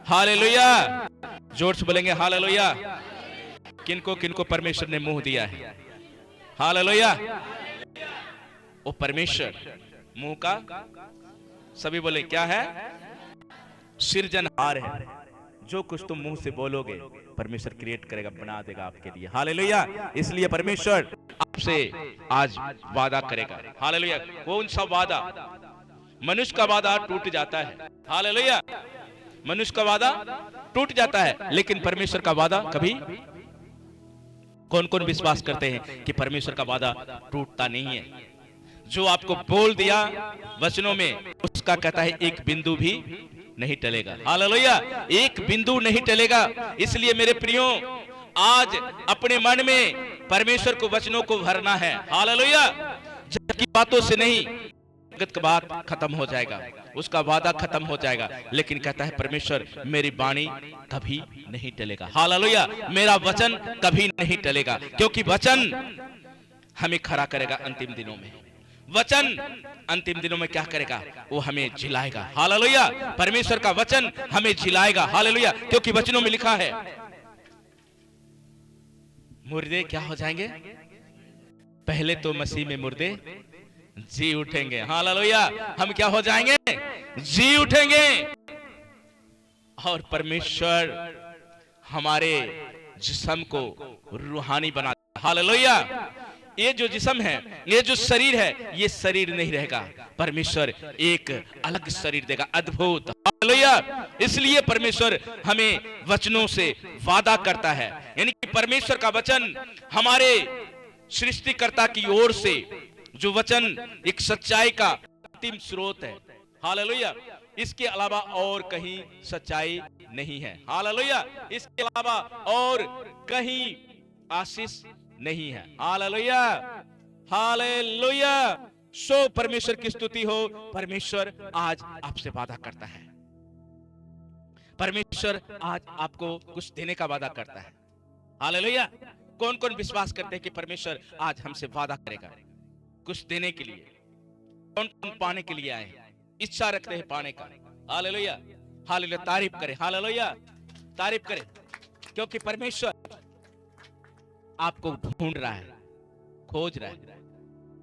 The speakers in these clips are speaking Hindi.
हालेलुया। जोर से बोलेंगे हालेलुया। किनको किनको परमेश्वर ने मुंह दिया है? हालेलुया। वो परमेश्वर मुंह का सभी बोले क्या है? सृजनहार है। जो कुछ तुम मुंह से बोलोगे परमेश्वर क्रिएट करेगा, बना देगा आपके लिए। हालेलुया। इसलिए परमेश्वर आपसे आज वादा करेगा। हालेलुया। कौन सा वादा? मनुष्य का वादा टूट जाता है। हालेलुया। मनुष्य का वादा टूट जाता है, लेकिन परमेश्वर का वादा कभी, कौन कौन विश्वास करते हैं कि परमेश्वर का वादा टूटता नहीं है? जो आपको बोल दिया वचनों में, उसका कहता है एक बिंदु भी नहीं टलेगा। हालेलुया। एक बिंदु नहीं टलेगा। इसलिए मेरे प्रियो, आज अपने मन में परमेश्वर को वचनों को भरना है। हालेलुया। जग की बातों से नहीं, जगत का बात खत्म हो जाएगा, उसका वादा खत्म हो जाएगा, लेकिन कहता है परमेश्वर मेरी वाणी कभी नहीं टलेगा। हालेलुया। मेरा वचन कभी नहीं टलेगा, क्योंकि वचन हमें खड़ा करेगा अंतिम दिनों में। वचन अंतिम दिनों में क्या करेगा? वो हमें जिलाएगा। हालेलुया। परमेश्वर का वचन हमें जिलाएगा। हालेलुया। क्योंकि वचनों में लिखा है मुर्दे क्या हो जाएंगे? पहले तो मसीह में मुर्दे जी उठेंगे। हालेलुया। हम क्या हो जाएंगे? जी उठेंगे। और परमेश्वर हमारे जिस्म को रूहानी बना। हालेलुया। ये जो जिस्म है, ये जो शरीर है, ये शरीर नहीं रहेगा। परमेश्वर एक अलग शरीर देगा, अद्भुत। हालेलुया। इसलिए परमेश्वर हमें वचनों से वादा करता है, यानी कि परमेश्वर का वचन हमारे सृष्टिकर्ता की ओर से जो वचन एक सच्चाई का अंतिम स्रोत है। हालेलुया। इसके अलावा और कहीं सच्चाई नहीं है। हालेलुया। इसके अलावा और कहीं आशीष नहीं है। हालेलुया। हालेलुया। सो परमेश्वर की स्तुति हो। परमेश्वर आज आपसे वादा करता है। परमेश्वर आज आपको कुछ देने का वादा करता है। हालेलुया। कौन कौन विश्वास करते हैं कि परमेश्वर आज हमसे वादा करेगा कुछ देने के लिए? कौन कौन पाने के लिए आए, इच्छा रखते हैं पाने का? हालेलुया। हालेलुया। तारीफ करें। हालेलुया। तारीफ करें, क्योंकि परमेश्वर आपको ढूंढ रहा है, खोज रहा है।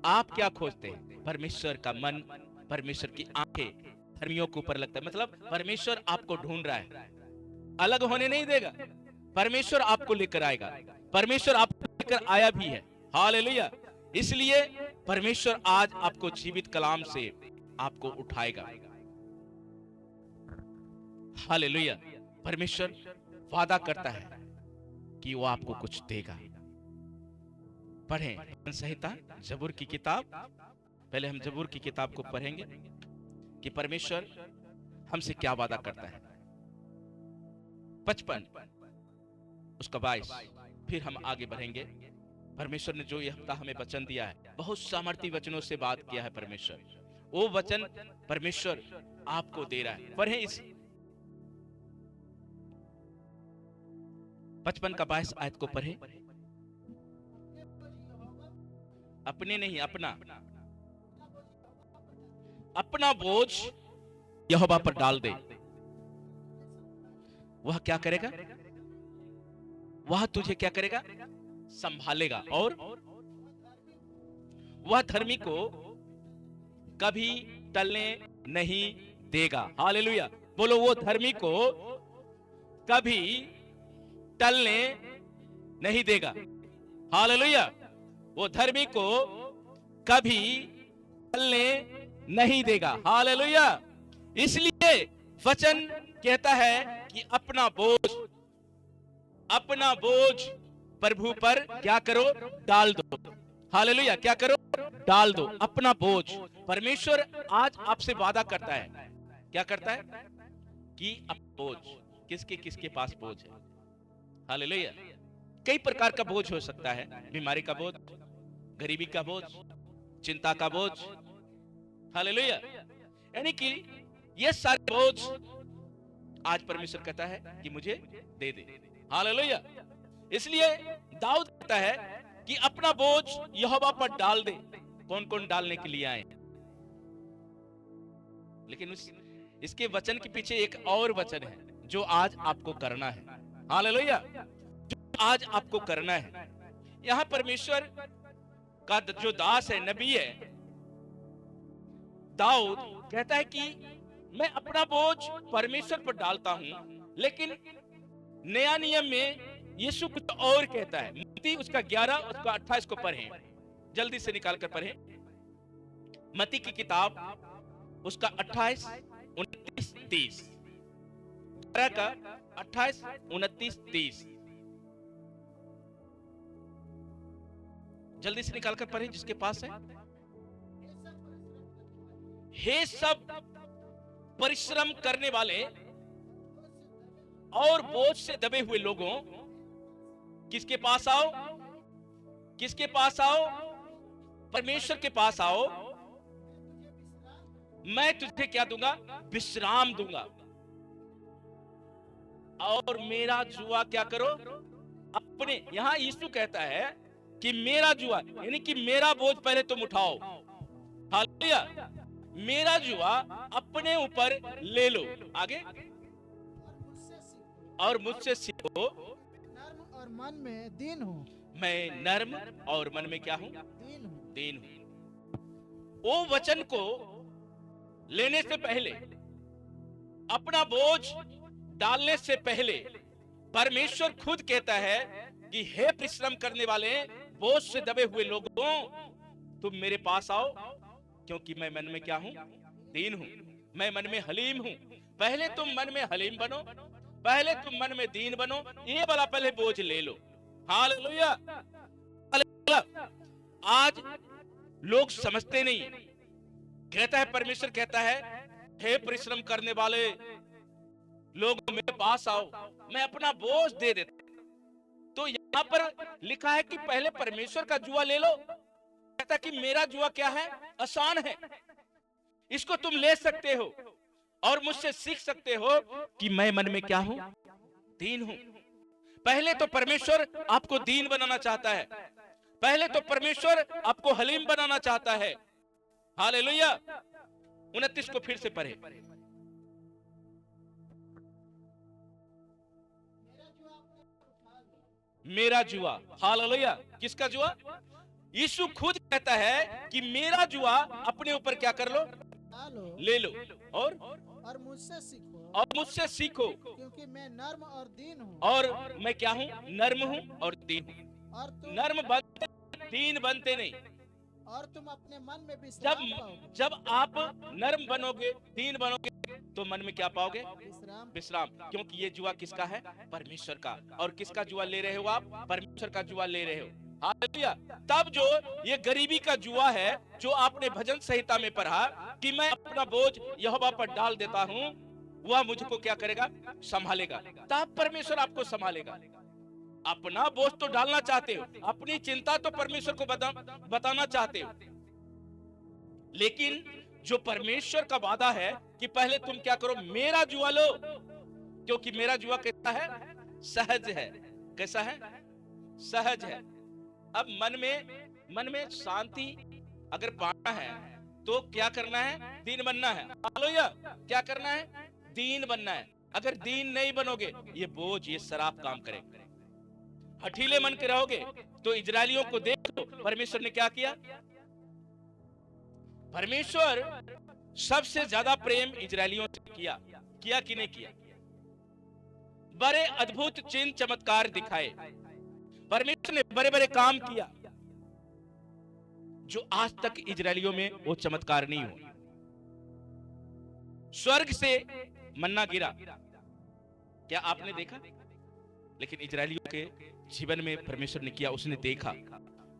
आप क्या खोजते हैं? परमेश्वर का मन, परमेश्वर की आंखें धर्मियों के ऊपर लगता है। मतलब परमेश्वर आपको ढूंढ रहा है, अलग होने नहीं देगा। परमेश्वर आपको लेकर आएगा। परमेश्वर आपको लेकर आया भी है। हालेलुया। इसलिए परमेश्वर आज आपको जीवित कलाम से आपको उठाएगा। हालेलुया। परमेश्वर वादा करता है कि वो आपको कुछ देगा। पढ़ें भजन संहिता, जबूर की किताब। पहले हम जबूर की किताब को पढ़ेंगे कि परमेश्वर हमसे क्या वादा करता है। 55 उसका 22। फिर हम आगे बढ़ेंगे। परमेश्वर ने जो ये हफ्ता हमें वचन दिया है, बहुत सामर्थी वचनों से बात किया है परमेश्वर। वो वचन परमेश्वर आपको दे रहा है। पढ़ें इस 55 का 22 आयत को पढ़ें। अपने नहीं, अपना बोझ यहोवा पर डाल दे। वह क्या करेगा? वह तुझे क्या करेगा? संभालेगा। और वह धर्मी को कभी टलने नहीं देगा। हालेलुया। बोलो, वो धर्मी को कभी टलने नहीं देगा। हालेलुया। वो धर्मी को कभी टलने नहीं देगा। हालेलुया। इसलिए वचन कहता है कि अपना बोझ प्रभु पर क्या करो? डाल दो। हालेलुया। क्या करो? डाल दो अपना बोझ। परमेश्वर आज आपसे वादा करता है। क्या करता है? कि बोझ किसके किसके पास बोझ है? हालेलुया। कई प्रकार का बोझ हो सकता है। बीमारी का बोझ, गरीबी का बोझ, चिंता का बोझ। हालेलुया। यानी कि ये सारे बोझ आज परमेश्वर कहता है कि मुझे दे दे। हालेलुया। इसलिए दाऊद कहता है कि अपना बोझ यहोवा पर डाल दे। कौन कौन डालने के लिए आए? लेकिन इसके वचन के पीछे एक और वचन है जो आज आपको करना है। हालेलुया, जो आज आपको करना है। यहां परमेश्वर का जो दास है, नबी है दाऊद, कहता है कि मैं अपना बोझ परमेश्वर पर डालता हूं। लेकिन नया नियम में यीशु कुछ और कहता है। मत्ती उसका 11 उसका 28 को पढ़ें, जल्दी से निकाल कर पढ़ें। मत्ती की किताब उसका 28, 29, 30, 11 का 28, 29, 30, जल्दी से निकाल कर पढ़ें जिसके पास है। हे सब परिश्रम करने वाले और बोझ से दबे हुए लोगों, किसके पास आओ? किसके पास आओ? परमेश्वर के पास आओ, मैं तुझे क्या दूंगा? विश्राम दूंगा। और मेरा जुआ क्या करो? अपने, यहां यीशु कहता है कि मेरा जुआ, यानी कि मेरा बोझ पहले तुम उठाओ। हालेलुया, मेरा जुआ अपने ऊपर ले लो। आगे, और मुझसे सीखो, नर्म और मन में दीन हूँ। मैं नर्म और मन में क्या हूं? दीन हूँ। दीन हूं। वो वचन को लेने से पहले, अपना बोझ डालने से पहले, परमेश्वर खुद कहता है कि हे परिश्रम करने वाले, बोझ से दबे हुए लोगों, तुम मेरे पास आओ, क्योंकि मैं मन में क्या हूं? दीन हूं। मैं मन में हलीम हूं। पहले तुम मन में हलीम बनो, पहले तुम मन में दीन बनो, ये वाला पहले बोझ ले लो। Hallelujah, hallelujah. आज लोग समझते नहीं। कहता है, परमेश्वर कहता है, हे परिश्रम करने वाले लोग मेरे पास आओ, मैं अपना बोझ दे देता। तो यहां पर लिखा है कि पहले परमेश्वर का जुआ ले लो। कहता कि मेरा जुआ क्या है? आसान है, इसको तुम ले सकते हो और मुझसे सीख सकते हो कि मैं मन में क्या हूं? दीन हूं। पहले तो परमेश्वर आपको दीन बनाना चाहता है, पहले तो परमेश्वर आपको हलीम बनाना चाहता है। हालेलुया। 29 को फिर से पढ़े। मेरा जुआ, हालेलुया, किसका जुआ? यीशु खुद कहता है कि मेरा जुआ अपने ऊपर क्या कर लो? ले लो, और मुझसे सीखो, और मुझसे सीखो, क्योंकि मैं नर्म और दीन हूँ। और मैं क्या हूँ? नर्म हूँ और दीन हूँ। और तुम नर्म बनते, दीन बनते नहीं। और तुम अपने मन में विश्राम पाओगे। जब आप नर्म बनोगे, दीन बनोगे, तो मन में क्या पाओगे? विश्राम। क्योंकि ये जुआ किसका है? परमेश्वर का। और किसका जुआ ले रहे हो आप? परमेश्वर का जुआ ले रहे हो। हालेलुया। तब जो ये गरीबी का जुआ है, जो आपने भजन संहिता में पढ़ा कि मैं अपना बोझ यहोवा पर डाल देता हूं, वह मुझको क्या करेगा? संभालेगा। तब परमेश्वर आपको संभालेगा। अपना बोझ तो डालना चाहते हो, अपनी चिंता तो परमेश्वर को बताना चाहते हो, लेकिन जो परमेश्वर का वादा है कि पहले तुम क्या करो? मेरा जुआ लो, क्योंकि मेरा जुआ कैसा है? सहज है। कैसा है? सहज है। अब मन में शांति अगर पाना है तो क्या करना है? दीन बनना है। हालेलुया। क्या करना है? दीन बनना है। अगर दीन नहीं बनोगे, ये बोझ, ये शराब काम करेगा। हठीले मन के रहोगे तो इजरायलियों को देख लो, परमेश्वर ने क्या किया? परमेश्वर सबसे ज्यादा प्रेम इजरायलियों से किया कि नहीं किया? बड़े अद्भुत चिन्ह चमत्कार दिखाए, परमेश्वर ने बड़े बड़े काम किया, जो आज तक इजरायलियों में वो चमत्कार नहीं हुआ। स्वर्ग से मन्ना गिरा, क्या आपने देखा? लेकिन इजरायलियों के जीवन में परमेश्वर ने किया, उसने देखा।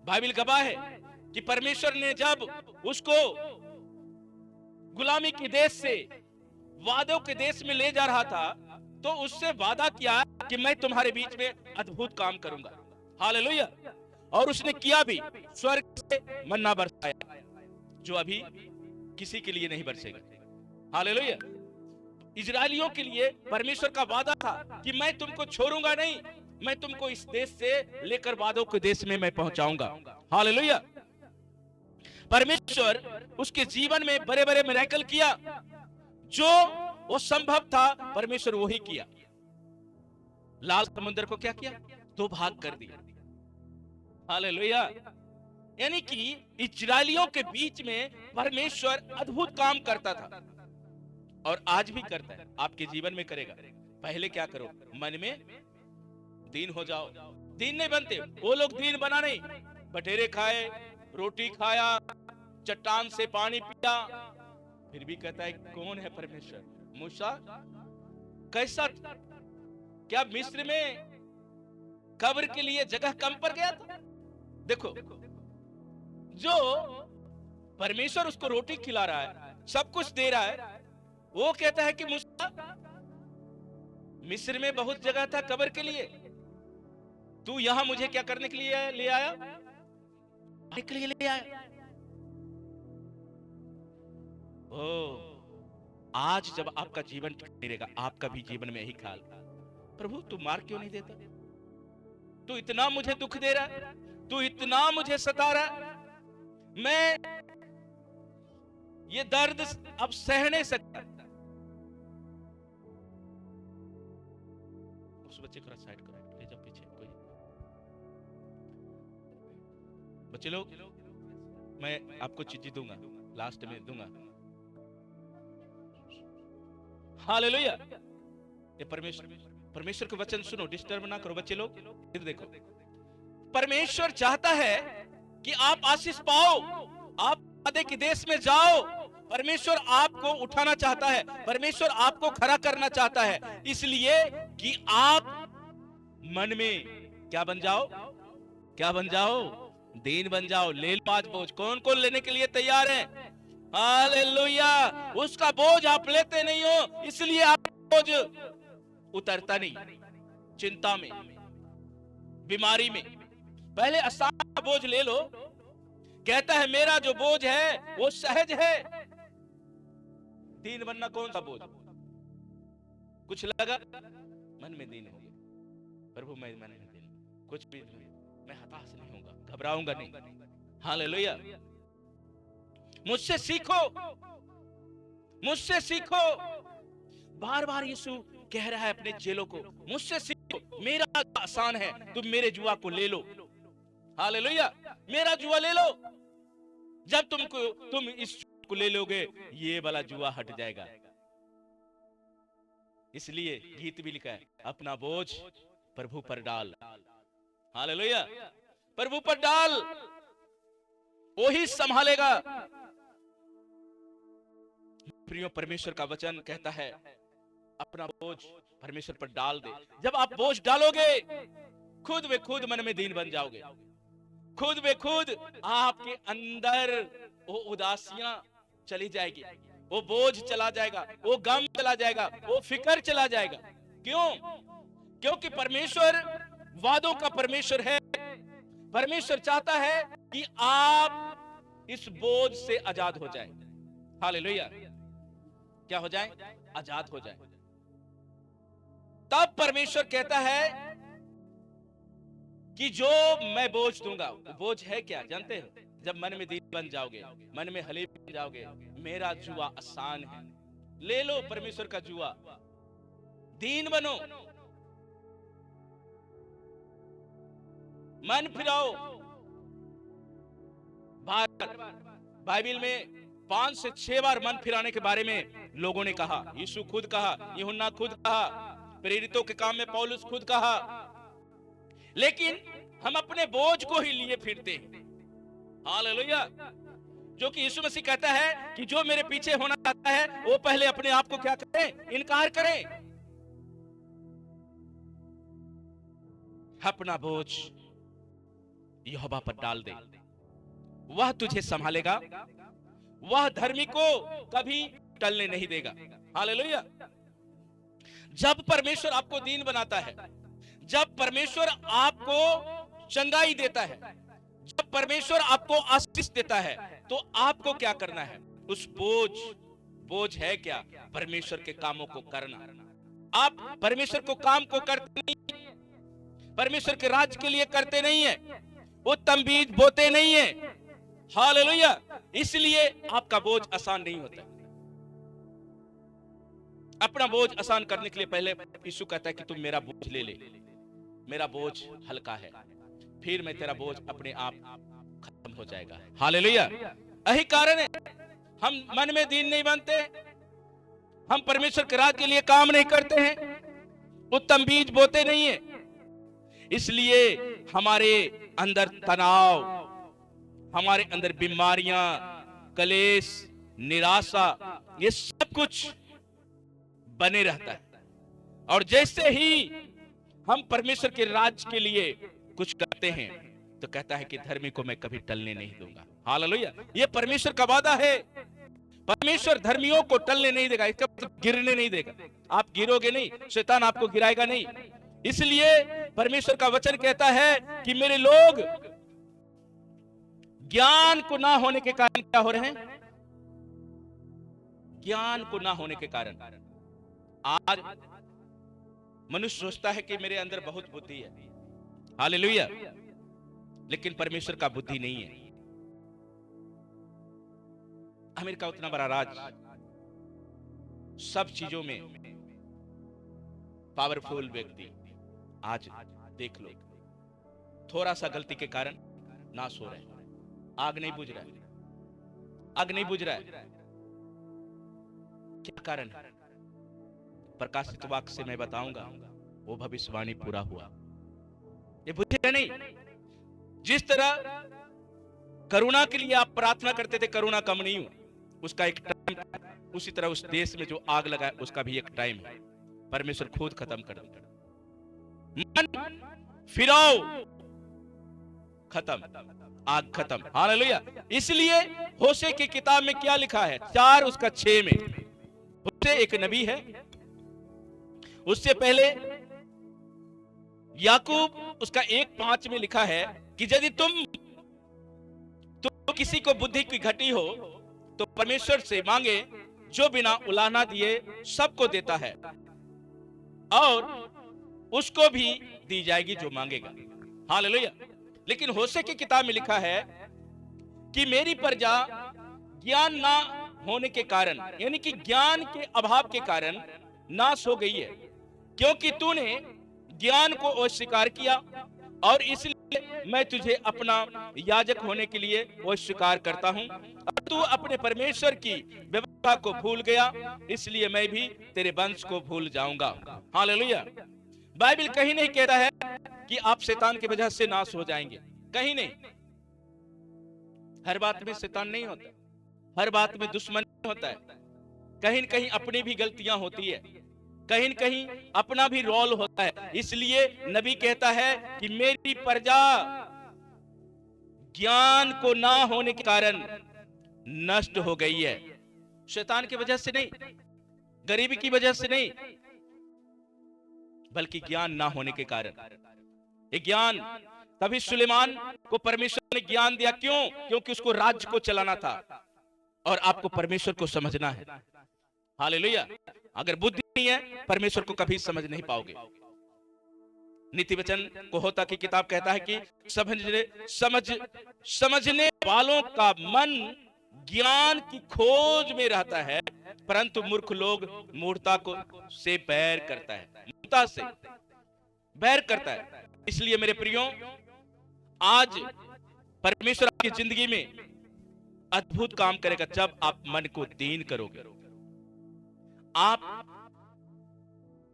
बाइबल गवाह है कि परमेश्वर ने जब उसको गुलामी के देश से वादों के देश में ले जा रहा था, तो उससे वादा किया कि मैं तुम्हारे बीच में अद्भुत काम करूंगा। हालेलुया। और उसने किया भी। स्वर्ग से मन्ना बरसाया, जो अभी किसी के लिए नहीं बरसेगा। हालेलुया। इजरायलियों के लिए परमेश्वर का वादा था कि मैं तुमको छोड़ूंगा नहीं, मैं तुमको इस देश से लेकर वादों के देश में मैं पहुंचाऊंगा। हालेलुया। परमेश्वर उसके जीवन में बड़े बड़े मिरेकल किया, जो वो संभव था, परमेश्वर वही किया। लाल समुद्र को क्या किया? दो भाग कर दिया। हालेलुया। यानी कि इजरायलियों के बीच में परमेश्वर अद्भुत काम करता था और आज भी करता है, आपके जीवन में करेगा। पहले क्या करो? मन में दीन हो जाओ। दीन नहीं बनते वो लोग, दीन बना नहीं। बटेरे खाए, रोटी खाया, चट्टान से पानी पिया, फिर भी कहता है कौन है परमेश्वर? मूसा कैसा? क्या मिस्र में कब्र के लिए जगह कम पड़ गया था? देखो, जो परमेश्वर उसको रोटी खिला रहा है, सब कुछ दे रहा है, वो कहता है कि मूसा, मिस्र में बहुत जगह था कब्र के लिए, तू यहां मुझे क्या करने के लिए ले आया? के लिए ले आया। ओ, आज जब आपका जीवन नहीं रहेगा, आपका भी जीवन में यही ख्याल, प्रभु तू मार क्यों नहीं देता? तू इतना मुझे दुख दे रहा है, तू इतना मुझे सता रहा है, मैं ये दर्द अब सह नहीं सकता। उस बच्चे को साइड करो, ले जाओ पीछे। कोई बच्चे लोग, मैं आपको चीज़ी दूंगा, लास्ट में दूंगा। हालेलुया। ये परमेश्वर के वचन सुनो, डिस्टर्ब ना करो बच्चे लोग। फिर देखो, परमेश्वर चाहता है कि आप आशीष पाओ, आप वादे के देश में जाओ। परमेश्वर आपको उठाना चाहता है, परमेश्वर आपको खड़ा करना चाहता है, इसलिए कि आप मन में क्या बन जाओ? क्या बन जाओ? दीन बन जाओ। ले लो आज बोझ। कौन कौन लेने के लिए तैयार है? हालेलुया। उसका बोझ आप लेते नहीं हो, इसलिए आप बोझ उतरता नहीं। चिंता में, बीमारी में, पहले आसान बोझ ले लो। कहता है मेरा जो बोझ है वो सहज है। दीन बनना कौन सा बोझ? कुछ लगा मन में दीन हो गया, प्रभु मैं मन में दीन, कुछ भी मैं हताश नहीं होऊंगा, घबराऊंगा नहीं। हालेलुया। मुझसे सीखो, मुझसे सीखो। बार बार यीशु कह रहा है अपने चेलों को, मुझसे सीखो, मेरा आसान है, तुम मेरे जुआ को ले लो। हालेलुया। मेरा जुआ ले लो। जब तुम इस को ले लोगे, ये वाला जुआ हट जाएगा। इसलिए गीत भी लिखा है, अपना बोझ प्रभु पर डाल। हालेलुया। प्रभु पर डाल, वही संभालेगा। प्रियो, परमेश्वर का वचन कहता है अपना बोझ परमेश्वर पर डाल दे। जब आप बोझ डालोगे, खुद ब खुद मन में दीन बन जाओगे। खुद ब खुद आपके अंदर वो उदासियां चली जाएगी, वो बोझ चला जाएगा, वो गम चला जाएगा, वो फिक्र चला जाएगा। क्यों? क्योंकि परमेश्वर वादों का परमेश्वर है। परमेश्वर चाहता है कि आप इस बोझ से आजाद हो जाएं। हालेलुया। क्या हो जाए? आजाद हो जाए। तब परमेश्वर कहता है कि जो मैं बोझ दूंगा, वो बोझ है क्या जानते हो? जब मन में दीन बन जाओगे, मन में हलीम बन जाओगे, मेरा जुआ आसान है। ले लो परमेश्वर का जुआ, दीन बनो, मन फिराओ। बाइबल में 5 से 6 बार मन फिराने के बारे में लोगों ने कहा। यीशु खुद कहा, यूहन्ना खुद कहा, प्रेरितों के काम में पौलुस खुद कहा। लेकिन हम अपने बोझ को ही लिए फिरते हैं। हालेलुया। जो कि यीशु मसीह कहता है कि जो मेरे पीछे होना चाहता है वो पहले अपने आप को क्या करे? इनकार करे। अपना बोझ यहोवा पर डाल दे, वह तुझे संभालेगा, वह धर्मी को कभी टलने नहीं देगा। हालेलुया। जब परमेश्वर आपको दीन बनाता है, जब परमेश्वर आपको चंगाई देता है, जब परमेश्वर आपको आशीष देता है, तो आपको क्या करना है? उस बोझ है क्या? परमेश्वर के कामों को करना। आप परमेश्वर को काम को करते नहीं, परमेश्वर के राज्य के लिए करते नहीं है, उत्तम बीज बोते नहीं है। हालेलुया। इसलिए आपका बोझ आसान नहीं होता। अपना बोझ आसान करने के लिए पहले यीशु कहता है कि तुम मेरा बोझ ले ले, मेरा बोझ हल्का है, फिर मैं तेरा बोझ अपने आप खत्म हो जाएगा। हालेलुया। यही कारण है हम मन में दीन नहीं बनते, हम परमेश्वर के राज के लिए काम नहीं करते हैं, उत्तम बीज बोते नहीं है, इसलिए हमारे अंदर तनाव, हमारे अंदर बीमारियां, कलेश, निराशा, ये सब कुछ बने रहता है। और जैसे ही हम परमेश्वर के राज के लिए कुछ करते हैं तो कहता है कि धर्मी को मैं कभी टलने नहीं दूंगा। हालेलुया। ये परमेश्वर का वादा है। परमेश्वर धर्मियों को टलने नहीं देगा, इसका मतलब गिरने नहीं देगा। आप गिरोगे नहीं, शैतान आपको गिराएगा नहीं। इसलिए परमेश्वर का वचन कहता है कि मेरे लोग ज्ञान को ना होने के कारण क्या हो रहे हैं? ज्ञान को ना होने के कारण आज मनुष्य सोचता है कि मेरे अंदर बहुत बुद्धि है, हालेलुया, लेकिन परमेश्वर का बुद्धि नहीं है। अमेरिका उतना बड़ा राज्य, सब चीजों में पावरफुल व्यक्ति, आज देख लो थोड़ा सा गलती के कारण नाश हो रहा है। आग नहीं बुझ रहा है, आग नहीं बुझ रहा है। क्या कारण है? प्रकाशित वाक्य से मैं बताऊंगा, वो भविष्यवाणी पूरा हुआ। ये बुझेगा नहीं। जिस तरह करुणा के लिए आप प्रार्थना करते थे, करुणा कम नहीं हो, उसका एक टाइम, उसी तरह उस देश में जो आग लगा उसका भी एक टाइम है। परमेश्वर खुद खत्म कर देगा। मन फिराओ, खत्म, आग खत्म। हालेलुया। इसलिए होशे की किताब में क्या लिखा है? 4 उसका 6 में, होशे एक नबी है, उससे पहले याकूब उसका 1:5 में लिखा है कि यदि तुम किसी को बुद्धि की घटी हो तो परमेश्वर से मांगे, जो बिना उलाहना दिए सबको देता है, और उसको भी दी जाएगी जो मांगेगा। हालेलुया। लेकिन होशे की किताब में लिखा है कि मेरी प्रजा ज्ञान ना होने के कारण, यानी कि ज्ञान के अभाव के कारण नाश हो गई है, क्योंकि तूने ज्ञान को अस्वीकार किया, और इसलिए मैं तुझे अपना याजक होने के लिए अस्वीकार करता हूं। और तू अपने परमेश्वर की व्यवस्था को भूल गया, इसलिए मैं भी तेरे वंश को भूल जाऊंगा। हालेलुया। बाइबल कहीं नहीं कहता है कि आप शैतान की वजह से नाश हो जाएंगे, कहीं नहीं। हर बात में शैतान नहीं होता, हर बात में दुश्मन होता है, कहीं न कहीं अपनी भी गलतियां होती है, कहीं न कहीं अपना भी रोल होता है। इसलिए नबी कहता है कि मेरी प्रजा ज्ञान को ना होने के कारण नष्ट हो गई है। शैतान की वजह से नहीं, गरीबी की वजह से नहीं, बल्कि ज्ञान ना होने के कारण। ये ज्ञान, तभी सुलेमान को परमेश्वर ने ज्ञान दिया। क्यों? क्योंकि उसको राज्य को चलाना था, और आपको परमेश्वर को समझना है। हालेलुया। अगर बुद्धि नहीं है, परमेश्वर को कभी समझ नहीं पाओगे। नीति वचन को होता की किताब कहता है कि समझने वालों का मन ज्ञान की खोज में रहता है, परंतु मूर्ख लोग मूर्खता को से बैर करता है, मूर्खता से बैर करता है। इसलिए मेरे प्रियो, आज परमेश्वर आपकी जिंदगी में अद्भुत काम करेगा जब आप मन को दीन करोगे। आप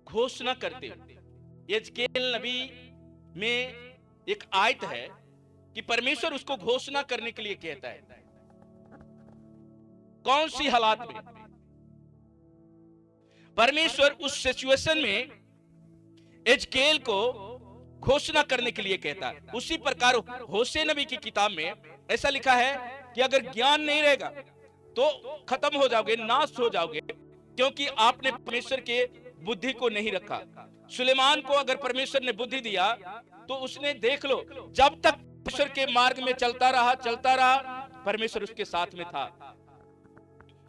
घोषणा करते हो। यजकेल नबी में एक आयत है कि परमेश्वर उसको घोषणा करने के लिए कहता है। कौन सी हालात में? परमेश्वर उस सिचुएशन में यजकेल को घोषणा करने के लिए कहता है। उसी प्रकार होशे नबी की किताब में ऐसा लिखा है कि अगर ज्ञान नहीं रहेगा तो खत्म हो जाओगे, नाश हो जाओगे, क्योंकि आपने परमेश्वर के बुद्धि को नहीं रखा। सुलेमान को अगर परमेश्वर ने बुद्धि दिया तो उसने, देख लो, जब तक परमेश्वर के मार्ग में चलता रहा, परमेश्वर उसके साथ में था।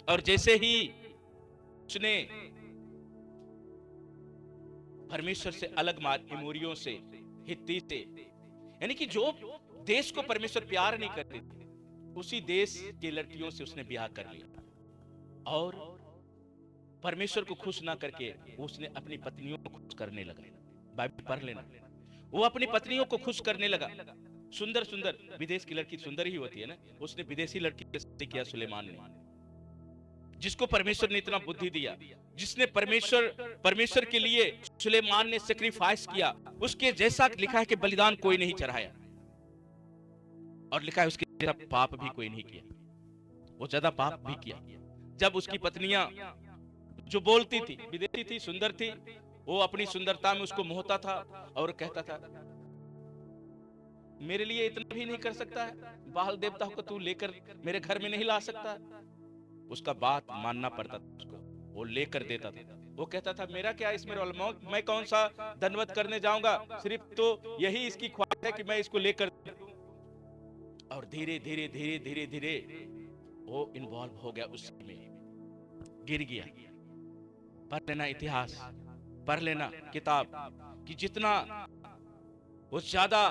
और जैसे ही उसने परमेश्वर से अलग मार्ग, इमोरियों से, हित्ती से, यानी कि जो देश को परमेश्वर प्यार नहीं करते थे, उसी देश के लड़कियों से उसने ब्याह कर लिया। और परमेश्वर को खुश ना करके उसने अपनी पत्नियों को खुश करने लगा। बाइबल पढ़ लेना, वो अपनी पत्नियों को खुश करने लगा। सुंदर सुंदर, विदेश की लड़की सुंदर ही होती है ना, उसने विदेशी लड़की के साथ किया सुलेमान ने, जिसको परमेश्वर ने इतना बुद्धि दिया, जिसने परमेश्वर के लिए सुलेमान ने सेक्रीफाइस किया, उसके जैसा लिखा है कि बलिदान कोई नहीं चढ़ाया, और लिखा है उसके जैसा पाप भी कोई नहीं किया, वो ज्यादा पाप भी किया। जब उसकी पत्नियां जो बोलती थी, विदेशी थी, सुंदर थी, वो अपनी सुंदरता में उसको मोहता था और कहता था मेरे लिए इतना भी नहीं कर सकता है, बाल देवता को तू लेकर मेरे घर में नहीं ला सकता। उसका बात मानना पड़ता था उसको, वो लेकर देता था। वो कहता था मेरा क्या इसमें रोल, मैं कौन सा दंडवत करने जाऊंगा, सिर्फ तो यही इसकी ख्वाहिश है कि मैं इसको लेकर। और धीरे धीरे धीरे धीरे धीरे वो इन्वॉल्व हो गया, उसमें गिर गया। पढ़ लेना इतिहास, पढ़ लेना किताब, कि जितना वो ज्यादा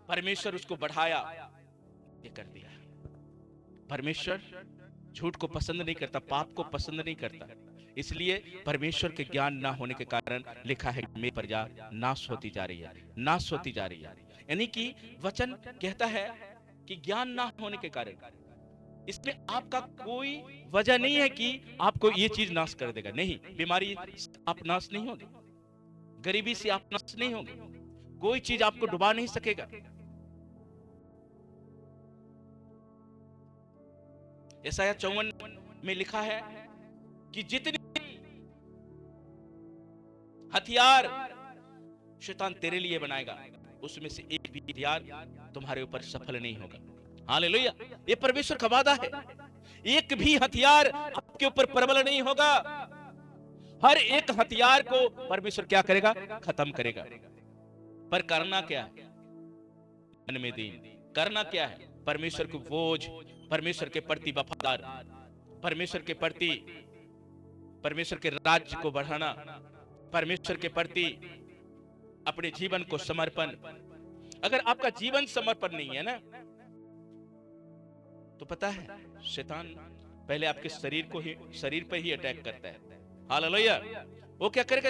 परमेश्वर उसको बढ़ाया, ये कर दिया। परमेश्वर झूठ को पसंद नहीं करता, पाप को पसंद नहीं करता, इसलिए परमेश्वर के ज्ञान ना होने के कारण लिखा है मेरी प्रजा नाश होती जा रही है, नाश होती जा रही है। यानी कि वचन कहता है कि ज्ञान ना होने के कारण, इसमें आपका कोई वजह नहीं है कि आपको ये चीज नाश कर देगा, नहीं। बीमारी आप नाश नहीं होगी, गरीबी से आप नाश नहीं होंगे, कोई चीज आपको डुबा नहीं सकेगा। यशायाह 54 में लिखा है कि जितने हथियार शैतान तेरे लिए बनाएगा, उसमें से एक भी हथियार तुम्हारे ऊपर सफल नहीं होगा। हालेलुया, ये परमेश्वर का वादा है। एक भी हथियार आपके ऊपर प्रबल नहीं होगा। हर एक हथियार को परमेश्वर क्या करेगा, खत्म करेगा। पर करना क्या है, मन में दीन करना क्या है, परमेश्वर को बोझ, परमेश्वर के प्रति वफादार, परमेश्वर के प्रति, परमेश्वर के राज्य को बढ़ाना, परमेश्वर के प्रति अपने जीवन को समर्पण। अगर आपका जीवन समर्पण नहीं है ना, तो पता है शैतान पहले आपके शरीर पर ही अटैक करता है। हालेलुया, वो क्या करेगा,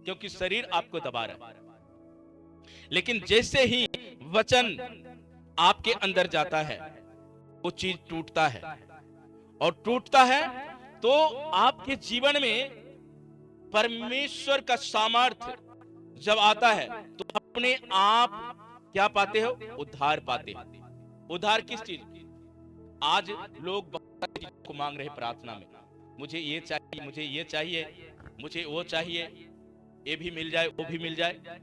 क्योंकि शरीर आपको दबा रहा है। लेकिन जैसे ही वचन आपके अंदर जाता है, वो चीज टूटता है, और टूटता है तो आपके जीवन में परमेश्वर का सामर्थ्य जब आता है तो अपने आप क्या पाते हो, उद्धार पाते हो। उद्धार किस चीज? आज लोग बहुत चीजों को मांग रहे प्रार्थना में, मुझे ये चाहिए, मुझे ये चाहिए, मुझे वो चाहिए, ये भी मिल जाए, वो भी मिल जाए,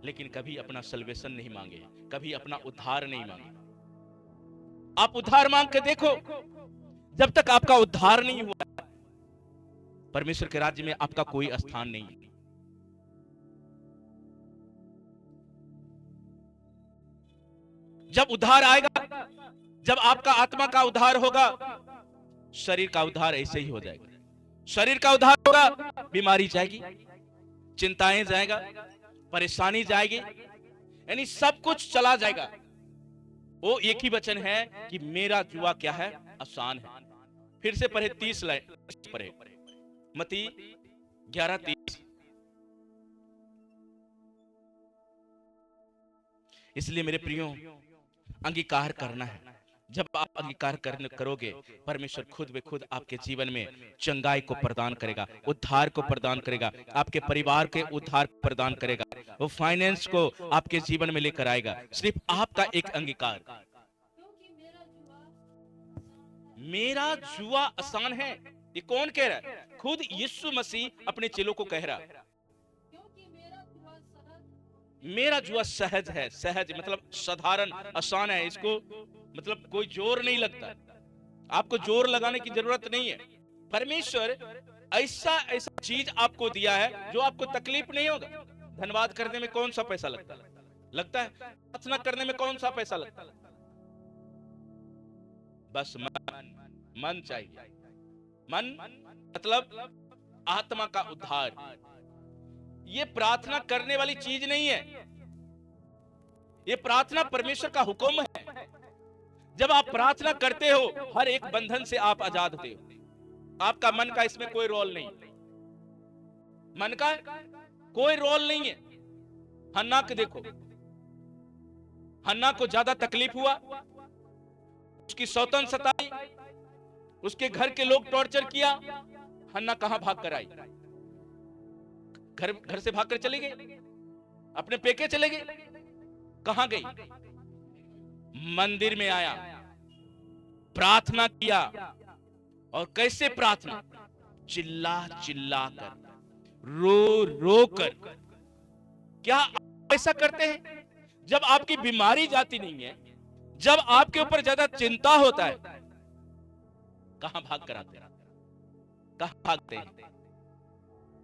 लेकिन कभी अपना सल्वेशन नहीं मांगे, कभी अपना उद्धार नहीं मांगे। आप उद्धार मांग के देखो, जब तक आपका उद्धार नहीं हुआ, परमेश्वर के राज्य में आपका कोई स्थान नहीं है। जब उद्धार आएगा, जब आपका आत्मा का उद्धार होगा, शरीर का उद्धार ऐसे ही हो जाएगा। शरीर का उद्धार होगा, बीमारी जाएगी, चिंताएं जाएगा, परेशानी जाएगी, यानी सब कुछ चला जाएगा। वो एक ही वचन है कि मेरा जुआ क्या है, आसान है। फिर से पढ़े 30 लाइन पढ़े, मत्ती 11:30। इसलिए मेरे प्रियो, अंगीकार करना है। जब आप अंगीकार करोगे, परमेश्वर खुद ब खुद आपके जीवन में चंगाई को प्रदान करेगा, उद्धार को प्रदान करेगा, आपके परिवार के उद्धार को प्रदान करेगा, वो फाइनेंस को आपके जीवन में लेकर आएगा। सिर्फ आपका एक अंगीकार। मेरा जुआ आसान है, ये कौन कह रहा है? खुद यीशु मसीह अपने चेलों को कह रहा है, मेरा जुआ सहज है। सहज मतलब साधारण, आसान है। इसको मतलब कोई जोर नहीं लगता, आपको जोर लगाने की जरूरत नहीं है। परमेश्वर ऐसा चीज आपको दिया है जो आपको तकलीफ नहीं होगा। धन्यवाद करने में कौन सा पैसा लगता है? प्रार्थना करने में कौन सा पैसा लगता है? बस मन चाहिए। मन मतलब आत्मा का उद्धार। ये प्रार्थना करने वाली चीज नहीं है, ये प्रार्थना परमेश्वर का हुक्म है। जब आप प्रार्थना करते हो, हर एक बंधन से आप आजाद होते हो। आपका मन का इसमें कोई रोल नहीं, मन का कोई रोल नहीं है। हन्ना को देखो, हन्ना को ज्यादा तकलीफ हुआ, उसकी सौतन सताई, उसके घर के लोग टॉर्चर किया, हन्ना कहां भाग कर आई? घर से भागकर चली गई, अपने पेके चले गए। कहां गई? मंदिर में आया, प्रार्थना किया। और कैसे प्रार्थना? चिल्ला चिल्ला कर, रो रो कर। क्या आप ऐसा करते हैं? जब आपकी बीमारी जाती नहीं है, जब आपके ऊपर ज्यादा चिंता होता है, कहां भाग कर आते हैं? कहां भागते हैं?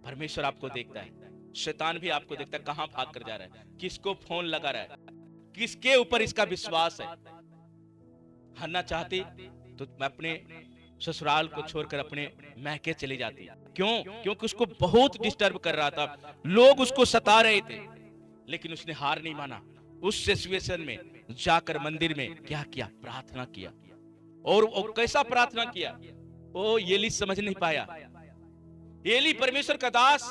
परमेश्वर आपको देखता है, शैतान भी आपको देखता है, कहां भाग कर जा रहा है, किसको फोन लगा रहा है, किसके ऊपर इसका विश्वास है। हन्ना चाहती तो मैं अपने ससुराल को छोड़कर अपने मैके चली जाती। क्यों? क्योंकि उसको बहुत डिस्टर्ब कर रहा था, लोग उसको सता रहे थे। लेकिन उसने हार नहीं माना। उस सिचुएशन में जाकर मंदिर में क्या किया? प्रार्थना किया। और कैसा प्रार्थना किया? ओ एली समझ नहीं पाया। एली परमेश्वर का दास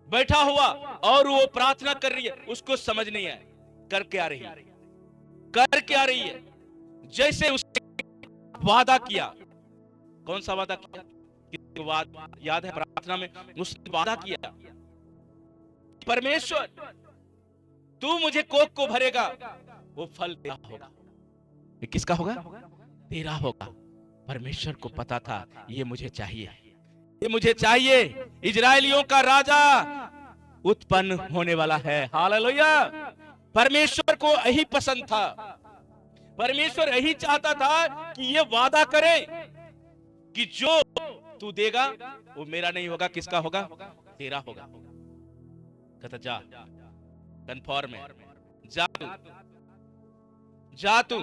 बैठा हुआ और वो प्रार्थना कर रही है, उसको समझ नहीं आया कर क्या रही है, कर क्या रही है। जैसे उसने वादा किया, कौन सा वादा किया? याद है प्रार्थना में उसने वादा किया, परमेश्वर तू मुझे कोख को भरेगा, वो फल तेरा होगा। ये किसका होगा? तेरा होगा। परमेश्वर को पता था ये मुझे चाहिए, ये मुझे चाहिए। इजरायलियों का राजा उत्पन्न होने वाला है। हालेलुया। परमेश्वर को यही पसंद था, परमेश्वर यही चाहता था कि ये वादा करे कि जो तू देगा वो मेरा नहीं होगा, किसका होगा? तेरा होगा। कहता जा, कन्फर्म है, जा तू, जा तू।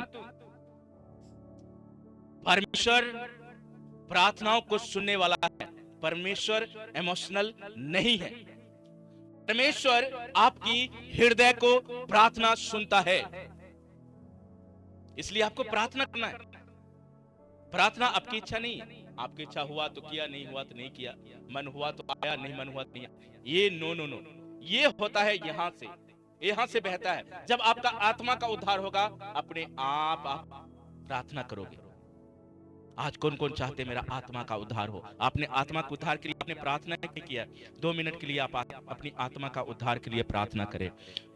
परमेश्वर प्रार्थनाओं को सुनने वाला है। परमेश्वर इमोशनल नहीं है। परमेश्वर आपकी हृदय को प्रार्थना सुनता है। इसलिए आपको प्रार्थना करना है। प्रार्थना आपकी इच्छा नहीं है। आपकी इच्छा हुआ तो किया, नहीं हुआ तो नहीं किया, मन हुआ तो आया, नहीं मन हुआ तो नहीं आया। ये नो नो नो, ये होता है यहां से बहता है। जब आपका आत्मा का उद्धार होगा, अपने आप प्रार्थना करोगे। आज कौन कौन चाहते मेरा आत्मा का उद्धार हो? आपने आत्मा के उद्धार के लिए आपने प्रार्थना नहीं किया? 2 मिनट के लिए आप अपनी आत्मा का उद्धार के लिए प्रार्थना करें।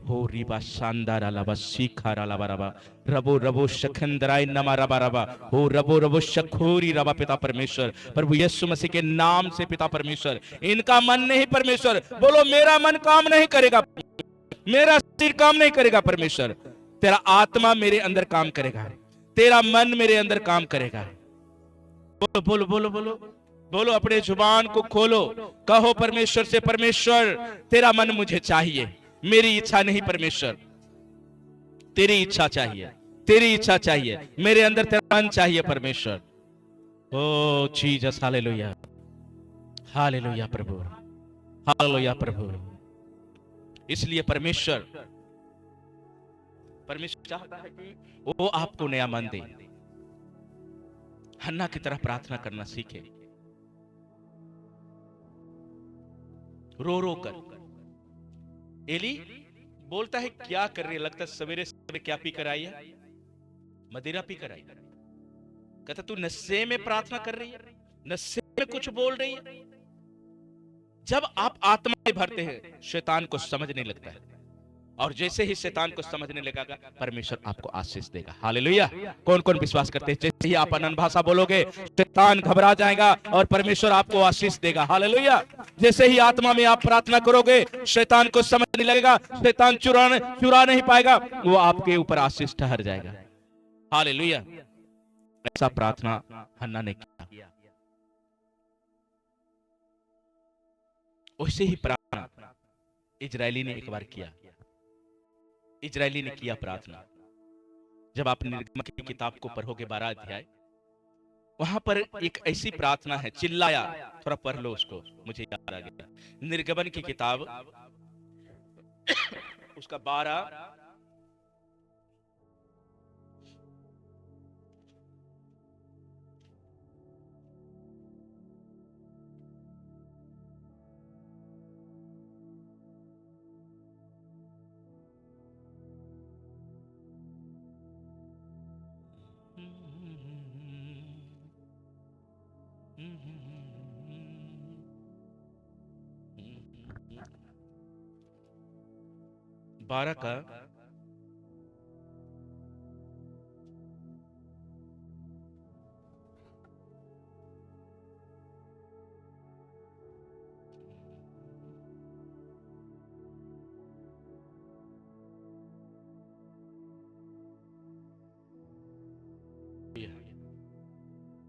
हो रिबा शानदार अलावा सीखा रबा रबा रबो रबो शखंदराय नमा रबा रबा हो रबो रबो शखोरी रबा। पिता परमेश्वर, प्रभु यीशु मसीह के नाम से पिता परमेश्वर, इनका मन नहीं परमेश्वर, बोलो मेरा मन काम नहीं करेगा, मेरा शरीर काम नहीं करेगा परमेश्वर, तेरा आत्मा मेरे अंदर काम करेगा, तेरा मन मेरे अंदर काम करेगा। बोलो बोलो बोलो बोलो बोलो, अपने जुबान को खोलो, कहो परमेश्वर से, परमेश्वर तेरा मन मुझे चाहिए, मेरी इच्छा नहीं परमेश्वर, तेरी इच्छा चाहिए, तेरी इच्छा चाहिए, मेरे अंदर तेरा मन चाहिए परमेश्वर। ओ जीसस, हालेलुया हालेलुया प्रभु, हालेलुया प्रभु। इसलिए परमेश्वर चाहता है कि वो आपको नया मन दे। हन्ना की तरह प्रार्थना करना सीखे, रो रो कर। एली बोलता है क्या कर रही है? लगता है सवेरे सवेरे क्या पी कर आई है? मदिरा पी कर आई। कहता तू नशे में प्रार्थना कर रही है, नशे में कुछ बोल रही है। जब आप आत्मा में भरते हैं, शैतान को समझने लगता है, और जैसे ही शैतान को समझने लगेगा, परमेश्वर आपको आशीष देगा। हालेलुया। कौन कौन विश्वास करते हैं? जैसे ही आप अनन्य भाषा बोलोगे, शैतान घबरा जाएगा और परमेश्वर आपको आशीष देगा। हालेलुया। जैसे ही आत्मा में आप प्रार्थना करोगे, शैतान को समझने लगेगा, शैतान चुरा नहीं पाएगा, वो आपके ऊपर आशीष ठहर जाएगा। हालेलुया। ऐसा प्रार्थना हन्ना ने किया। वैसे ही प्रार्थना इजरायली ने एक बार किया। इजरायली ने किया प्रार्थना। जब आप निर्गमन की किताब को पढ़ोगे 12 अध्याय, वहां पर एक ऐसी प्रार्थना है, चिल्लाया, थोड़ा पढ़ लो उसको, मुझे याद आ गया। निर्गमन की किताब उसका 12 बारह का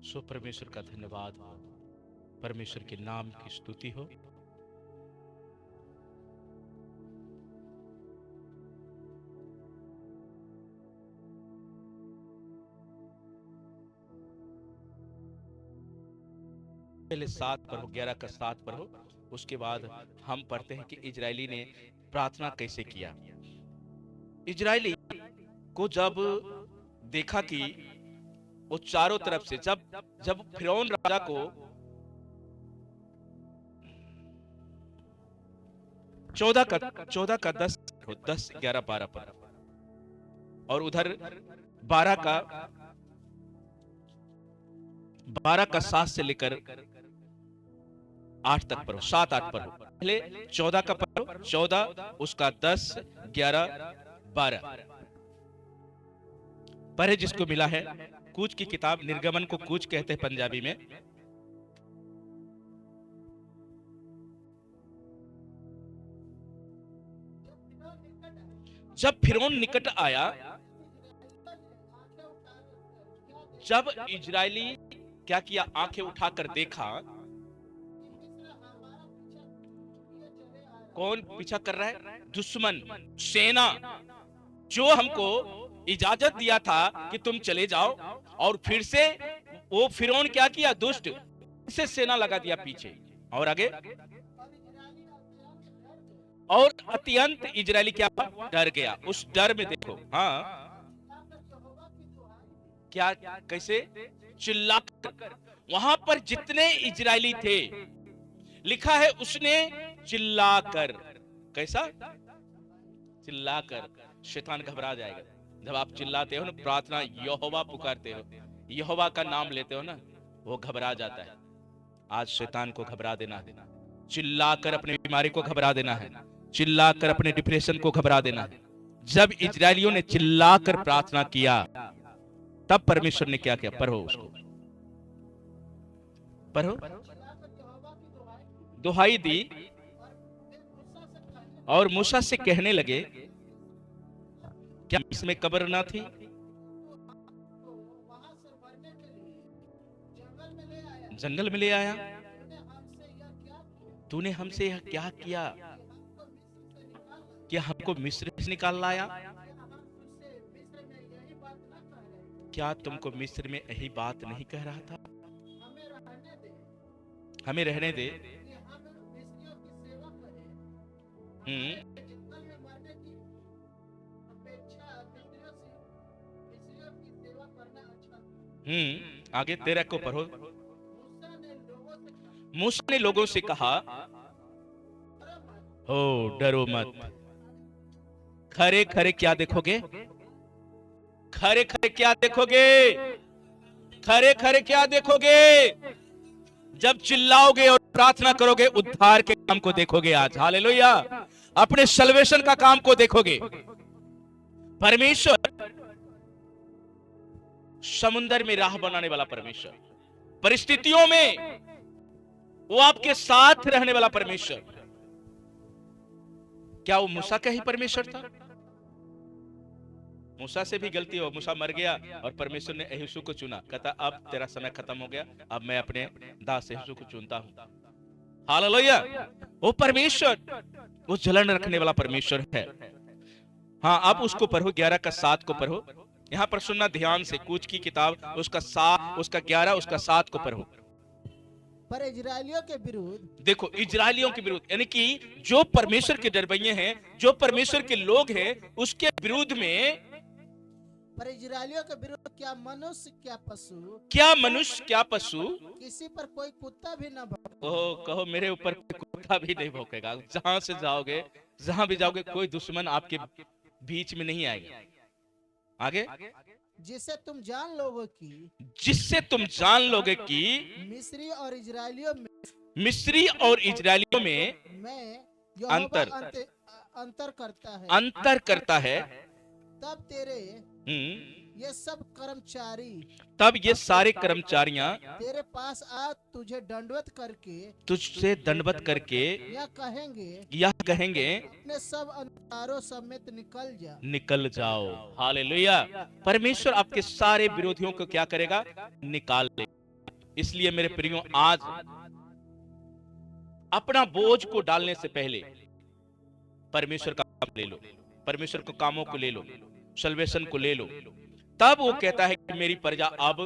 सो परमेश्वर का धन्यवाद हो, परमेश्वर के नाम की स्तुति हो। पहले 7 पर हो, 11 का 7 पर हो, उसके बाद हम पढ़ते हैं कि इजरायली ने प्रार्थना कैसे किया। इजरायली को जब देखा कि वो चारों तरफ से जब फिरौन राजा को 14 का 10 11 12 पर, और उधर 12 का 7 से लेकर 8 तक पर हो, 7 8 पर हो। पहले 14 का पर हो, 14 उसका 10 11 12 पर जिसको मिला है कूच की किताब, निर्गमन को कूच कहते हैं पंजाबी में। जब फिरौन निकट आया, जब इजरायली क्या किया, आंखें उठाकर देखा कौन पीछा कर रहा है, दुश्मन सेना, जो हमको इजाजत दिया था कि तुम चले जाओ, और फिर से वो फिरौन क्या किया, दुष्ट से सेना लगा दिया पीछे। और आगे, और अत्यंत इजरायली क्या डर गया। उस डर में देखो, हाँ क्या, कैसे चिल्लाकर, वहां पर जितने इजरायली थे, लिखा है उसने चिल्लाकर, कैसा चिल्लाकर। शैतान घबरा जाएगा जब आप चिल्लाते हो ना, प्रार्थना यहोवा पुकारते हो, यहोवा का नाम लेते हो ना, वो घबरा जाता है। आज शैतान को घबरा देना है, चिल्लाकर अपनी बीमारी को घबरा देना है, चिल्लाकर अपने डिप्रेशन को घबरा देना है। जब इजरायलियों ने चिल्लाकर प्रार्थना किया, तब परमेश्वर ने क्या किया, पढ़ो उसको, पढ़ो। दुहाई दी और मूसा से कहने लगे, क्या इसमें कब्र ना थी? जंगल में ले आया, तूने हमसे यह क्या किया, क्या हमको मिस्र से निकाल लाया? क्या तुमको मिस्र में यही बात नहीं कह रहा था, हमें रहने दे। आगे 13 को पढ़ो। मूसा ने लोगों से कहा, हो डरो मत। खरे खरे क्या देखोगे, खरे खरे क्या देखोगे, खरे खरे क्या देखोगे? जब चिल्लाओगे और प्रार्थना करोगे, उद्धार के काम को देखोगे। आज हालेलुया, अपने सल्वेशन का काम को देखोगे। परमेश्वर समुंदर में राह बनाने वाला परमेश्वर, परिस्थितियों में वो आपके साथ रहने वाला परमेश्वर। क्या वो मूसा का ही परमेश्वर था? मूसा से भी गलती हो, मूसा मर गया और परमेश्वर ने यहोशू को चुना, कहता अब तेरा समय खत्म हो गया, अब मैं अपने दास यहोशू को चुनता हूं। हालेलुया, वो परमेश्वर, वो जलन रखने वाला परमेश्वर है। हाँ, आप उसको पढ़ो, 11 का 7 को पढ़ो। यहां पर सुनना ध्यान से, कूच की किताब, उसका 7, उसका 11, उसका 7 को पढ़ो। पर इजरायलियों के विरुद्ध, देखो इजरायलियों के विरुद्ध, यानी कि जो परमेश्वर के डरबैये हैं, जो परमेश्वर के लोग हैं, उसके विरुद्ध में, पर इजरायलियों के विरुद्ध क्या मनुष्य क्या पशु, क्या मनुष्य क्या पशु, किसी पर कोई कुत्ता भी न भौंके। ओह, कहो मेरे ऊपर कुत्ता भी नहीं भौंकेगा। जहां से जाओगे, जहां भी जाओगे, कोई दुश्मन आपके बीच में नहीं आएगा। आगे, जिससे तुम जान लोगे कि जिससे तुम जान लोगे कि मिस्री और इजरायलियों में मिस्री और इजरायलियों में मैं यहोवा अंतर अंतर करता है। अंतर करता है। तब तेरे हम्म, ये सब कर्मचारी तब ये सारे कर्मचारियां तेरे पास आ तुझे दंडवत करके तुझसे दंडवत करके यह कहेंगे, यह कहेंगे, अपने सब अनुसारों समेत निकल जा। निकल जाओ। हालेलुया। परमेश्वर आपके सारे विरोधियों को क्या करेगा? निकाल लेगा। इसलिए मेरे प्रियो, आज अपना बोझ को डालने से पहले परमेश्वर का काम ले लो, परमेश्वर के कामों को ले लो, सल्वेशन को ले लो। तब वो कहता है कि मेरी प्रजा अब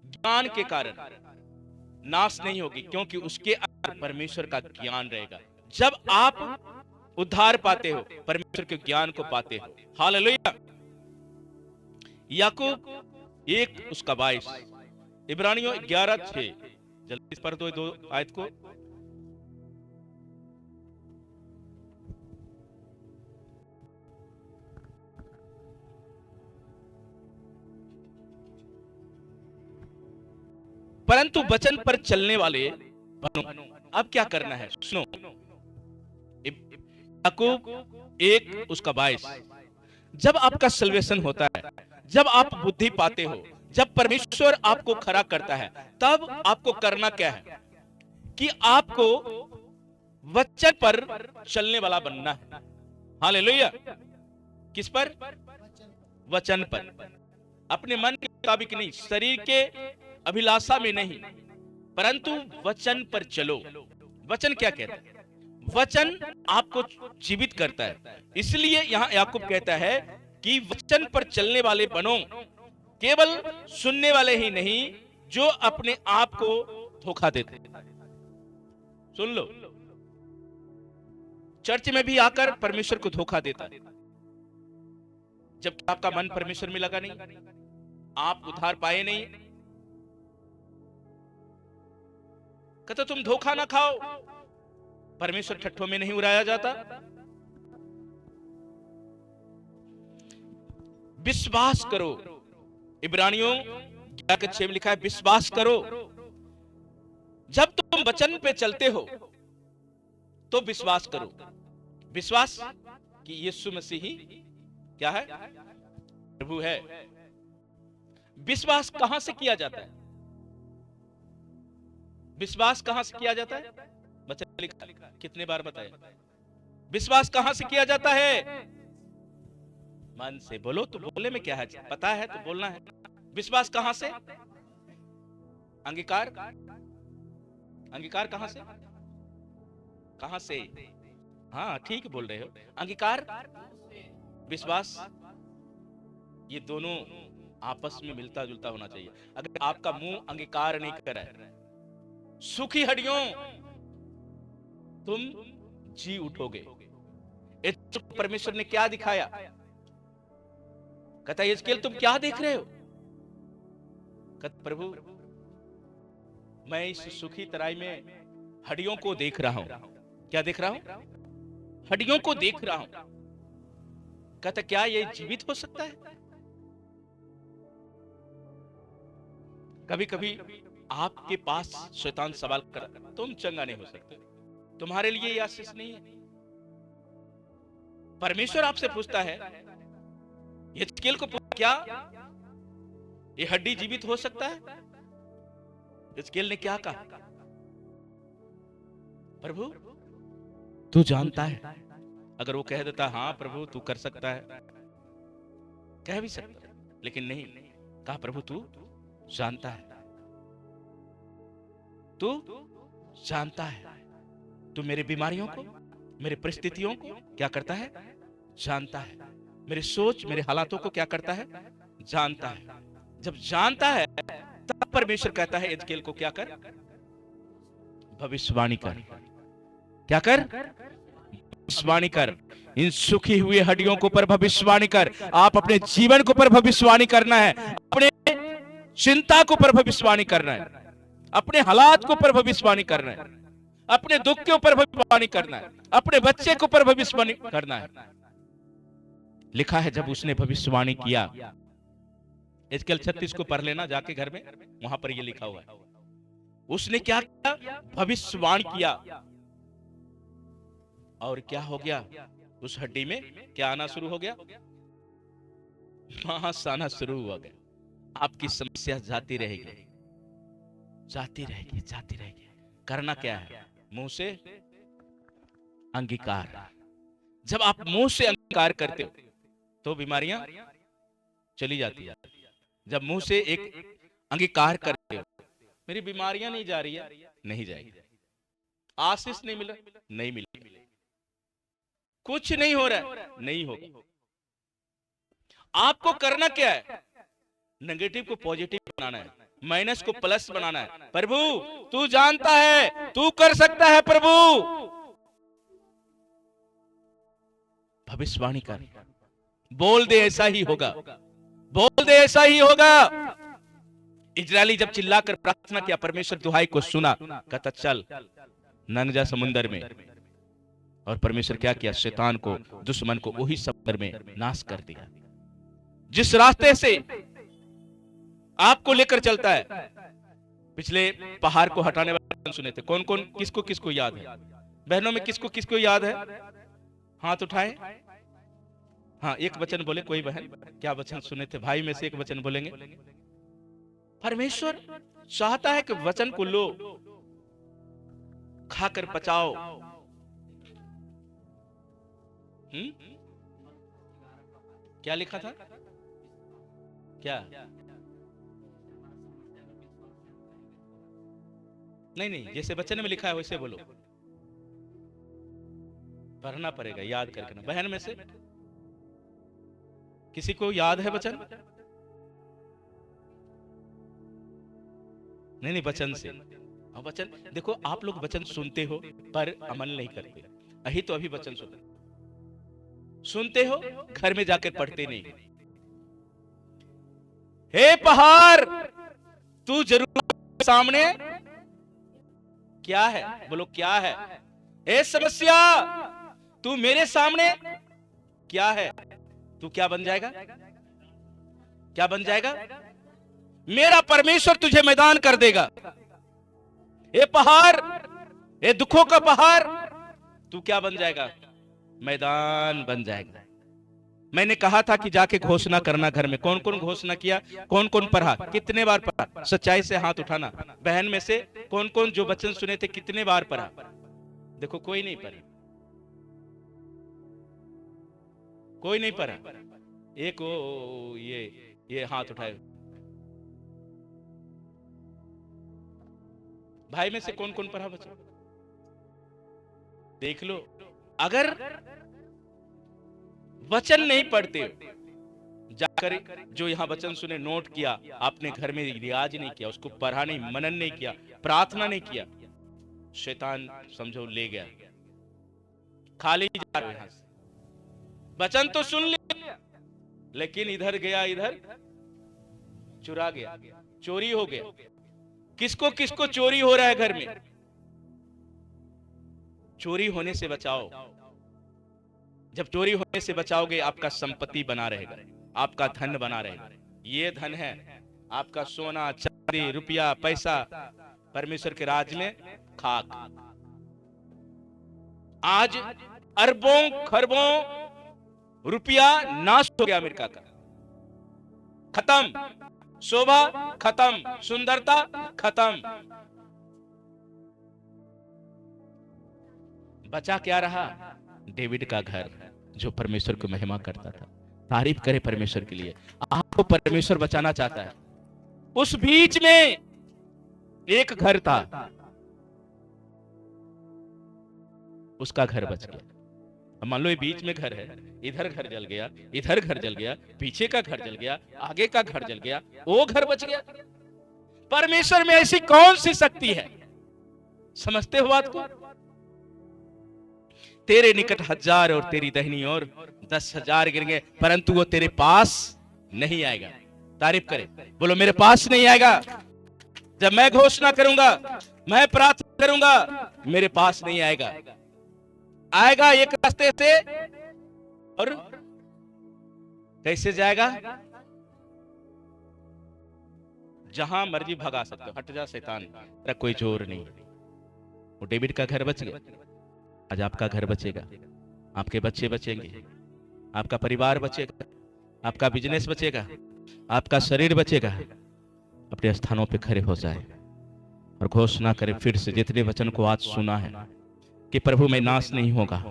ज्ञान के कारण नाश नहीं होगी, क्योंकि उसके अंदर परमेश्वर का ज्ञान रहेगा। जब आप उद्धार पाते हो, परमेश्वर के ज्ञान को पाते हो। हालेलुया। याकूब 1 उसका 22, इब्रानियों 11:6, जल्दी पढ़ दो आयत को। परंतु वचन पर चलने वाले बनो। अब क्या करना है? सुनो, याकूब 1 उसका 22, जब आपका सल्वेशन होता है, जब आप बुद्धि पाते हो, जब परमेश्वर आपको खड़ा करता है, तब आपको करना क्या है? कि आपको वचन पर चलने वाला बनना है। हालेलुया। किस पर? वचन पर। अपने मन के मुताबिक नहीं, शरीर के अभिलाषा में नहीं, परंतु वचन पर चलो। वचन क्या कहता है? वचन आपको जीवित करता है। इसलिए यहां याकूब कहता है कि वचन पर चलने वाले बनो, केवल सुनने वाले ही नहीं जो अपने आप को धोखा देते। सुन लो, चर्च में भी आकर परमेश्वर को धोखा देता, जबकि आपका मन परमेश्वर में लगा नहीं, आप उद्धार पाए नहीं। कहते तुम धोखा ना खाओ, परमेश्वर ठट्ठों में नहीं उड़ाया जाता। विश्वास करो, इब्रानियों 11:6 में लिखा है, विश्वास करो। जब तुम वचन पे चलते हो तो विश्वास करो। विश्वास कि यीशु मसीह ही क्या है? प्रभु है। विश्वास कहां से किया जाता है? विश्वास कहां से किया जाता है? वचन लिखा, कितने बार बताया? विश्वास कहां से किया जाता है? मन से। बोलो तो बोले में क्या है? पता है तो बोलना है। विश्वास कहां से? अंगीकार। अंगीकार कहां से? कहां से? हाँ ठीक बोल रहे हो। अंगीकार, विश्वास, ये दोनों आपस में मिलता जुलता होना चाहिए। अगर आपका मुंह अंगीकार नहीं कर रहा है, सूखी हड्डियों, तुम जी उठोगे। परमेश्वर ने क्या दिखाया? कहता यिजकेल तुम क्या देख रहे हो? कहता प्रभु मैं इस सूखी तराई में हड्डियों को देख रहा हूं। क्या देख रहा हूं? हड्डियों को देख रहा हूं। कहता क्या ये जीवित हो सकता है? कभी कभी आपके पास शैतान सवाल कर, तुम चंगा नहीं हो सकते, तुम्हारे लिए यह आशीष नहीं है। परमेश्वर आपसे पूछता है, यिजकेल को पूछा क्या ये हड्डी जीवित हो सकता है? यिजकेल ने क्या कहा? प्रभु तू जानता है। अगर वो कह देता हाँ प्रभु तू कर सकता है, कह भी सकता, लेकिन नहीं कहा, प्रभु तू जानता है, तू जानता है, तू मेरी बीमारियों को, मेरी परिस्थितियों को क्या करता है? जानता है। मेरी सोच, मेरे हालातों को क्या करता है? जानता है। जब जानता है तब परमेश्वर कहता है यिजकेल को क्या कर? भविष्यवाणी कर। क्या कर? भविष्यवाणी कर। इन सूखी हुई हड्डियों के ऊपर भविष्यवाणी कर। आप अपने जीवन के ऊपर भविष्यवाणी करना है, अपने चिंता के ऊपर भविष्यवाणी करना है, अपने हालात के ऊपर भविष्यवाणी करना है, अपने दुख के ऊपर भविष्यवाणी करना है, अपने बच्चे के ऊपर भविष्यवाणी करना है। लिखा है जब उसने भविष्यवाणी किया, एजकेल 36 को पढ़ लेना जाके घर में, वहां पर ये लिखा हुआ है। उसने क्या किया? भविष्यवाणी किया। और क्या हो गया? उस हड्डी में क्या आना शुरू हो गया? मांस आना शुरू हो गया। आपकी समस्या जाती रहेगी, जाती रहेगी, जाती रहेगी। करना क्या है? मुंह से अंगीकार। जब आप मुंह से अंगीकार करते हो तो बीमारियां चली जाती है। जब मुंह से एक अंगीकार करते हो, मेरी बीमारियां नहीं जा रही है, नहीं जाएगी। आशीष नहीं मिला, नहीं मिलेगी। कुछ नहीं हो रहा है, नहीं होगा। आपको करना क्या है? नेगेटिव को पॉजिटिव बनाना है, माइनस को प्लस बनाना है। प्रभु तू जानता है, तू कर सकता है। प्रभु भविष्यवाणी कर, बोल दे ऐसा ही होगा, बोल दे ऐसा ही होगा। इजरायली जब चिल्लाकर प्रार्थना किया, परमेश्वर दुहाई को सुना, कहता चल नंग जा समुंदर में। और परमेश्वर क्या किया? शैतान को, दुश्मन को वही समुद्र में नाश कर दिया। जिस रास्ते से आपको लेकर चलता है, पिछले पहाड़ को हटाने वाले सुने थे। कौन कौन, किसको किसको याद है? बहनों में किसको किसको याद है? हाथ उठाए। हाँ, एक वचन बोले कोई बहन। क्या वचन सुने थे? भाई में से एक वचन बोलेंगे। परमेश्वर चाहता है कि वचन को लो, खाकर पचाओ। क्या लिखा था? क्या? नहीं नहीं, जैसे वचन में लिखा है वैसे बोलो। पढ़ना पड़ेगा, याद करके ना। बहन में से किसी को याद है वचन? नहीं नहीं, वचन से। वचन देखो, आप लोग वचन सुनते हो पर अमल नहीं करते। अही तो अभी वचन सुनते हो, घर में जाकर पढ़ते नहीं। हे पहाड़, तू जरूर सामने क्या है? बोलो क्या है? ए समस्या, तू मेरे सामने क्या है? तू क्या बन जाएगा? क्या बन जाएगा? मेरा परमेश्वर तुझे मैदान कर देगा। ए पहाड़, ए दुखों का पहाड़, तू क्या बन जाएगा? मैदान बन जाएगा। मैंने कहा था कि जाके घोषणा करना घर में। कौन कौन घोषणा किया? कौन कौन पढ़ा? कितने बार पढ़ा? सच्चाई से हाथ उठाना। बहन में से कौन कौन जो वचन सुने थे कितने बार पढ़ा? देखो कोई नहीं पढ़ा, कोई नहीं पढ़ा। एक ओ ये हाथ उठाए। भाई में से कौन कौन पढ़ा वचन? देख लो। अगर वचन नहीं पढ़ते, जाकर जो यहां वचन सुने, नोट किया, आपने घर में रियाज नहीं किया, उसको पढ़ा नहीं, मनन नहीं किया, प्रार्थना नहीं किया, शैतान समझो ले गया। खाली जा रहे हैं। वचन तो सुन लिया, लेकिन इधर गया, इधर चुरा गया, चोरी हो गया। किसको किसको चोरी हो रहा है घर में? चोरी होने से बचाओ। जब चोरी होने से बचाओगे, आपका संपत्ति बना रहेगा, आपका धन बना रहेगा। ये धन है आपका सोना, चांदी, रुपया, पैसा। परमेश्वर के राज में खाक। आज अरबों खरबों रुपया नाश हो गया अमेरिका का। खत्म। शोभा खत्म, सुंदरता खत्म। बचा क्या रहा? डेविड का घर, जो परमेश्वर को महिमा करता था। तारीफ करे परमेश्वर के लिए। आपको परमेश्वर बचाना चाहता है। उस बीच में एक घर था, उसका घर बच गया। मान लो ये बीच में घर है, इधर घर जल गया, इधर घर जल गया, पीछे का घर जल गया, आगे का घर जल गया, वो घर बच गया। परमेश्वर में ऐसी कौन सी शक्ति है? समझते हो बात को? तेरे निकट 1000 और तेरी दाहिनी ओर 10,000 गिरेंगे, परंतु वो तेरे पास नहीं आएगा। तारीफ करे, बोलो मेरे पास नहीं आएगा। जब मैं घोषणा करूंगा, मैं प्रार्थना करूंगा, मेरे पास नहीं आएगा। आएगा एक रास्ते से और कैसे जाएगा? जहां मर्जी भगा सकते हो, हट जा शैतान, तेरा कोई जोर नहीं। वो डेविड का घर बच गया, आज आपका घर बचेगा, आपके बच्चे बचेंगे, आपका परिवार बचेगा, आपका बिजनेस बचेगा, आपका शरीर बचेगा। अपने स्थानों पे खड़े हो जाए और घोषणा करें फिर से, जितने वचन को आज सुना है कि प्रभु में नाश नहीं होगा,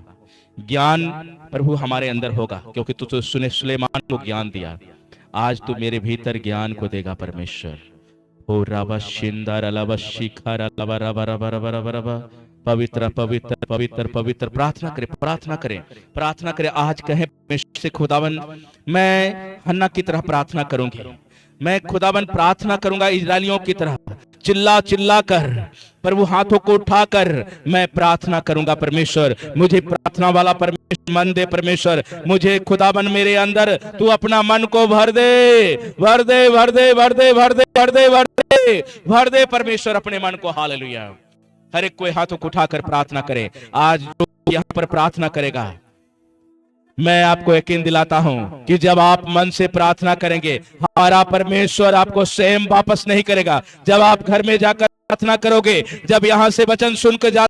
ज्ञान प्रभु हमारे अंदर होगा, क्योंकि तू तो सुलेमान को ज्ञान दिया, आज तू मेरे भीतर ज्ञान को देगा परमेश्वर। ओ रबा शिंदर अलावा शिखर अलावा रबा रबा रबा रबा रबा, पवित्र पवित्र पवित्र पवित्र। प्रार्थना करें, प्रार्थना करें, प्रार्थना करें। आज कहें परमेश्वर से, खुदावन मैं हन्ना की तरह प्रार्थना करूंगी, मैं खुदावन प्रार्थना करूंगा इजरायलियों की तरह, चिल्ला चिल्ला कर, प्रभु हाथों को उठाकर मैं प्रार्थना करूंगा। परमेश्वर मुझे प्रार्थना वाला परमेश्वर मन दे, परमेश्वर मुझे खुदावन मेरे अंदर तू अपना मन को भर दे, भर दे, भर दे, भर दे, भर दे, भर दे, भर दे, भर दे परमेश्वर अपने मन को। हालेलुया। हर एक कोई हाथों को उठाकर प्रार्थना करे। आज जो यहाँ पर प्रार्थना करेगा, मैं आपको यकीन दिलाता हूं कि जब आप मन से प्रार्थना करेंगे, हमारा परमेश्वर आपको सेम वापस नहीं करेगा। जब आप घर में जाकर प्रार्थना करोगे, जब यहां से वचन सुनकर